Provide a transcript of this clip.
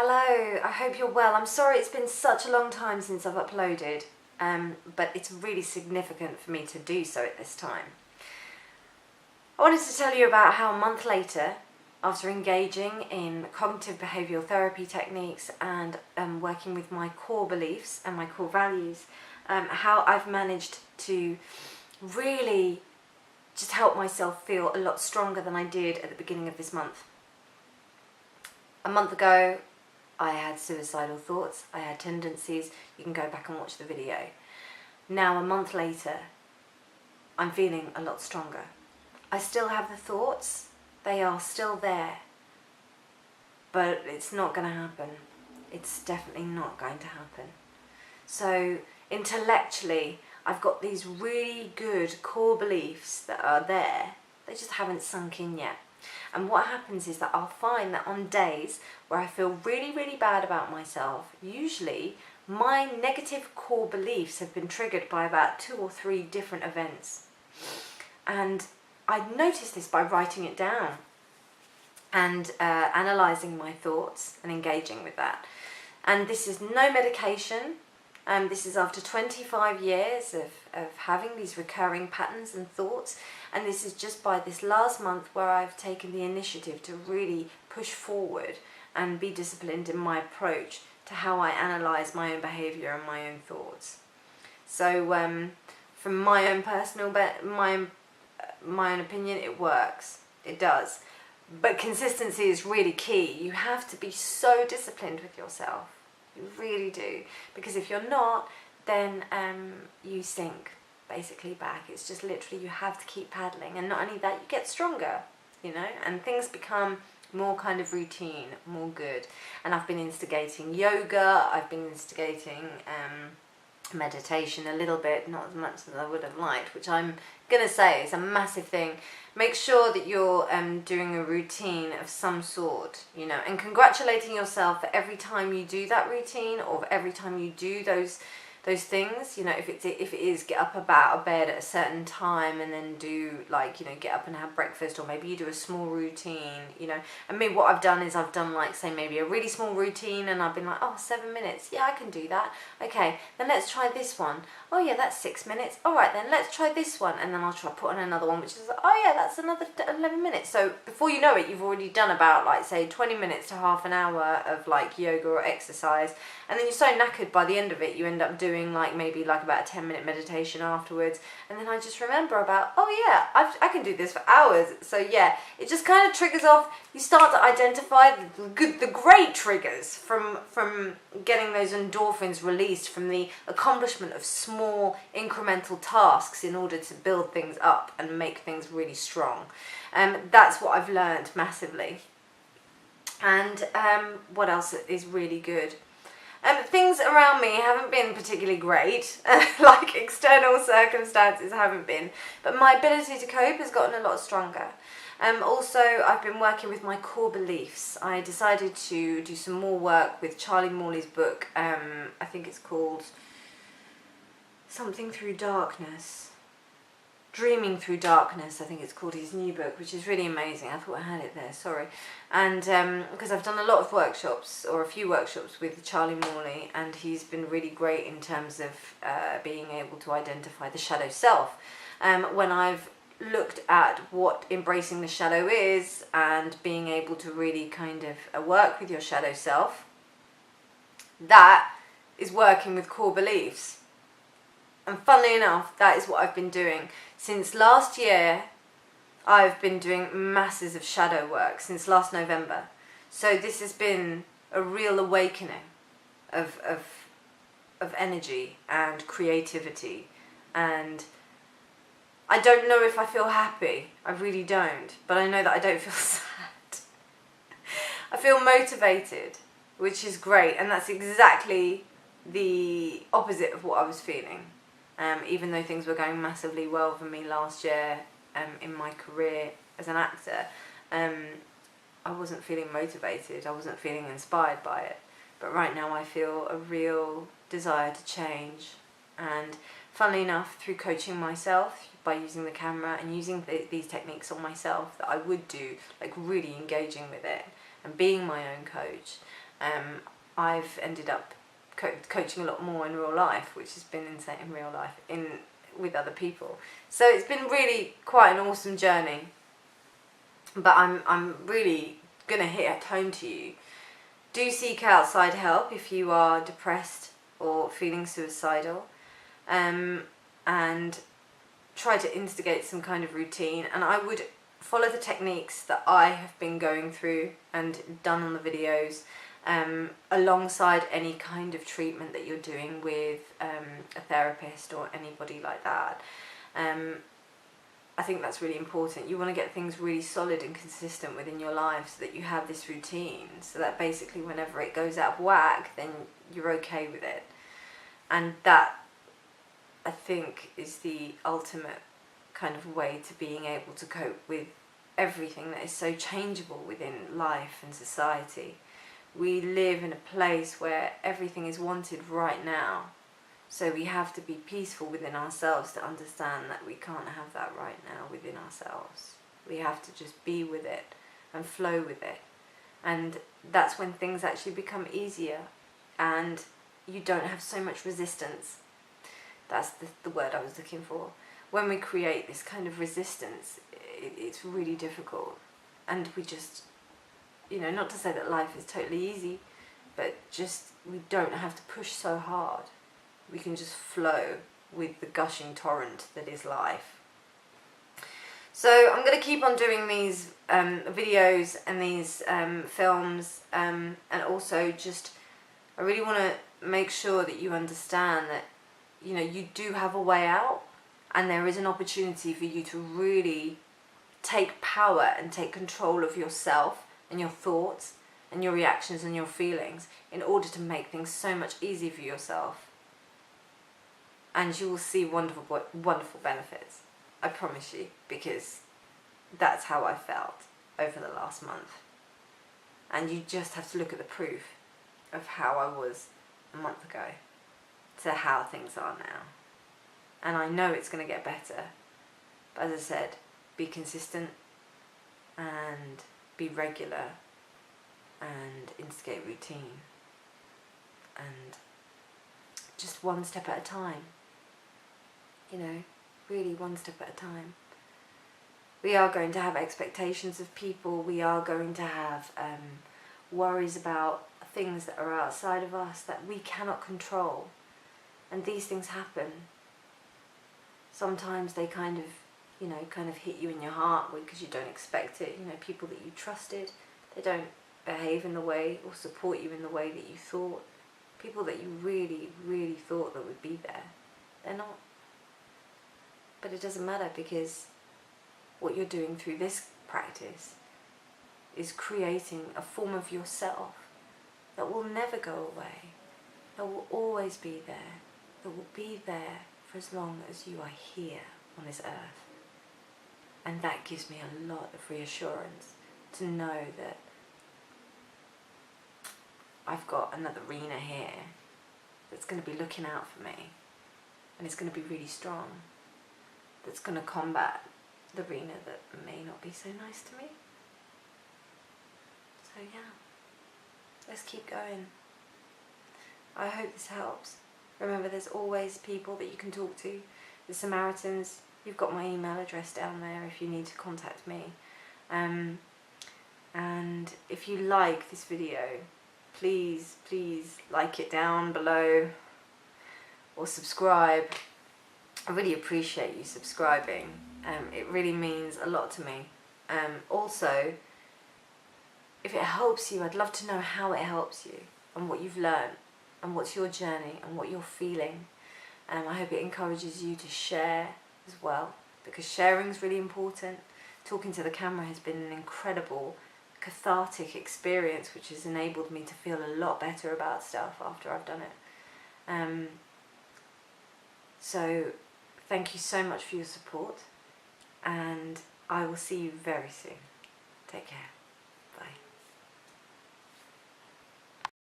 Hello, I hope you're well. I'm sorry it's been such a long time since I've uploaded, but it's really significant for me to do so at this time. I wanted to tell you about how a month later, after engaging in cognitive behavioural therapy techniques and working with my core beliefs and my core values, how I've managed to really just help myself feel a lot stronger than I did at the beginning of this month. A month ago, I had suicidal thoughts, I had tendencies. You can go back and watch the video. Now, a month later, I'm feeling a lot stronger. I still have the thoughts, they are still there, but it's not going to happen. It's definitely not going to happen. So, intellectually, I've got these really good core beliefs that are there, they just haven't sunk in yet. And what happens is that I'll find that on days where I feel really, really bad about myself, usually my negative core beliefs have been triggered by about 2 or 3 different events. And I noticed this by writing it down and analysing my thoughts and engaging with that. And this is no medication. This is after 25 years of having these recurring patterns and thoughts, and this is just by this last month where I've taken the initiative to really push forward and be disciplined in my approach to how I analyse my own behaviour and my own thoughts. So from my own personal my own opinion, it works. It does. But consistency is really key. You have to be so disciplined with yourself. You really do, because if you're not, then you sink basically back. It's just literally you have to keep paddling, and not only that, you get stronger, and things become more kind of routine, more good. And I've been instigating yoga, I've been instigating meditation a little bit, not as much as I would have liked, which I'm gonna say is a massive thing. Make sure that you're doing a routine of some sort, and congratulating yourself for every time you do that routine, or every time you do those things. If it is get up out of bed at a certain time and then do get up and have breakfast, or maybe you do a small routine, and maybe what I've done is I've done say maybe a really small routine, and I've been like, oh, 7 minutes, yeah, I can do that. Okay, then let's try this one. Oh yeah, that's 6 minutes. All right, then let's try this one, and then I'll try put on another one, which is oh yeah, that's another 11 minutes. So before you know it, you've already done about say 20 minutes to half an hour of yoga or exercise, and then you're so knackered by the end of it, you end up doing maybe about a 10-minute meditation afterwards, and then I just remember about, oh yeah, I can do this for hours. So yeah, it just kind of triggers off. You start to identify the great triggers from getting those endorphins released from the accomplishment of small incremental tasks in order to build things up and make things really strong. That's what I've learned massively. And what else is really good? Things around me haven't been particularly great, external circumstances haven't been, but my ability to cope has gotten a lot stronger. Also, I've been working with my core beliefs. I decided to do some more work with Charlie Morley's book. I think it's called Something Through Darkness. Dreaming Through Darkness, I think it's called, his new book, which is really amazing. I thought I had it there, sorry. And because I've done a lot of workshops, or a few workshops with Charlie Morley, and he's been really great in terms of being able to identify the shadow self. When I've looked at what embracing the shadow is, and being able to really kind of work with your shadow self, that is working with core beliefs. And funnily enough, that is what I've been doing. Since last year, I've been doing masses of shadow work, since last November. So this has been a real awakening of energy and creativity. And I don't know if I feel happy. I really don't. But I know that I don't feel sad. I feel motivated, which is great. And that's exactly the opposite of what I was feeling. Even though things were going massively well for me last year in my career as an actor, I wasn't feeling motivated, I wasn't feeling inspired by it. But right now I feel a real desire to change. And funnily enough, through coaching myself, by using the camera and using these techniques on myself, that I would do, really engaging with it and being my own coach, I've ended up coaching a lot more in real life, which has been insane in real life, with other people. So it's been really quite an awesome journey. But I'm really gonna hit at home to you. Do seek outside help if you are depressed or feeling suicidal, and try to instigate some kind of routine. And I would follow the techniques that I have been going through and done on the videos, alongside any kind of treatment that you're doing with a therapist or anybody like that. I think that's really important. You want to get things really solid and consistent within your life so that you have this routine, so that basically whenever it goes out of whack, then you're okay with it. And that, I think, is the ultimate kind of way to being able to cope with everything that is so changeable within life and society. We live in a place where everything is wanted right now. So we have to be peaceful within ourselves to understand that we can't have that right now within ourselves. We have to just be with it and flow with it. And that's when things actually become easier and you don't have so much resistance. That's the word I was looking for. When we create this kind of resistance, it's really difficult. And we just, not to say that life is totally easy, but just we don't have to push so hard. We can just flow with the gushing torrent that is life. So I'm going to keep on doing these videos and these films, and also just, I really want to make sure that you understand that, you do have a way out, and there is an opportunity for you to really take power and take control of yourself and your thoughts and your reactions and your feelings in order to make things so much easier for yourself. And you will see wonderful benefits. I promise you, because that's how I felt over the last month. And you just have to look at the proof of how I was a month ago to how things are now. And I know it's going to get better. But as I said, be consistent and be regular and instigate routine. And just one step at a time. Really one step at a time. We are going to have expectations of people. We are going to have worries about things that are outside of us that we cannot control. And these things happen. Sometimes they kind of hit you in your heart because you don't expect it. People that you trusted, they don't behave in the way or support you in the way that you thought. People that you really, really thought that would be there, they're not. But it doesn't matter, because what you're doing through this practice is creating a form of yourself that will never go away, that will always be there, that will be there for as long as you are here on this earth. And that gives me a lot of reassurance to know that I've got another Reena here that's going to be looking out for me, and it's going to be really strong, that's going to combat the Reena that may not be so nice to me. So yeah, let's keep going. I hope this helps. Remember, there's always people that you can talk to. The Samaritans, you've got my email address down there if you need to contact me. And if you like this video, please like it down below or subscribe. I really appreciate you subscribing. It really means a lot to me. Also, if it helps you, I'd love to know how it helps you and what you've learned and what's your journey and what you're feeling. I hope it encourages you to share as well, because sharing is really important. Talking to the camera has been an incredible cathartic experience, which has enabled me to feel a lot better about stuff after I've done it. So thank you so much for your support, and I will see you very soon. Take care.